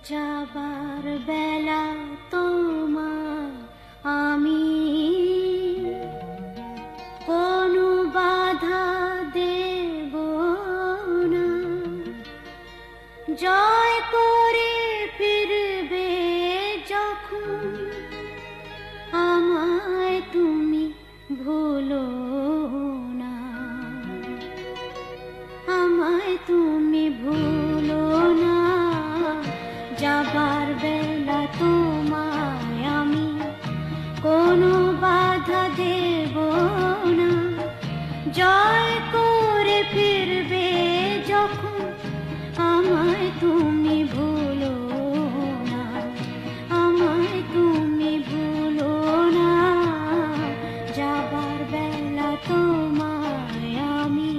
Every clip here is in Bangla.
যাবার বেলা তোমার আমি কোনো বাধা দেব না, জয় করে ফিরবে যখন আমায় তুমি ভুলো না, আমায় তুমি ভুলো না। যাবার বেলা তোমায় আমি কোনো বাধা দেব না, জয় করে ফিরবে যখন আমায় তুমি ভুলো না, আমায় তুমি ভুলো না। যাবার বেলা তোমায় আমি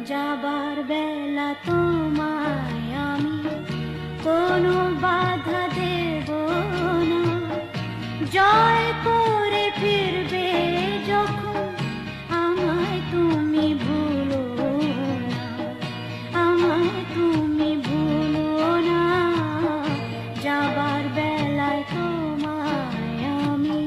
যাবার বেলা তোমায় আমি কোনো বাধা দেব না, জয় করে ফিরবে যখন আমায় তুমি ভুলো না, আমায় তুমি ভুলো না। যাবার বেলায় তোমায় আমি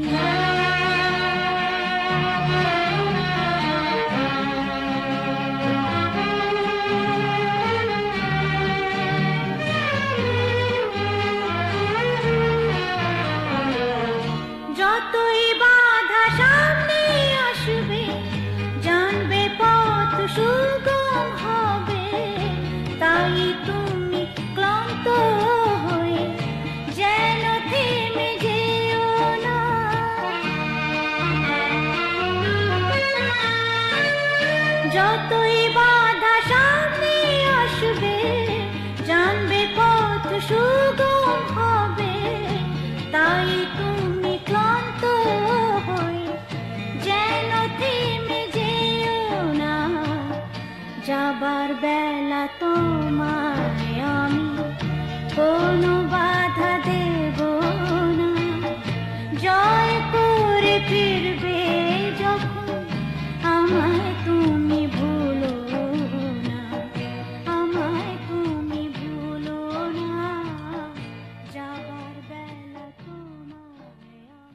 যতই বাধা সামনে আসবে, জানবে পথ সুগম হবে, তাই তুমি ক্লান্ত হয়ে যেন থেমে যেও না। যতই বাধা সামনে আসবে, জানবে পথ সুগম হবে, তাই তুমি ক্লান্ত হয়ে যেন থেমে যেও না। যাবার বেলা তোমায় আমি কোনো বাধা দেব না, জয় করে ফিরবে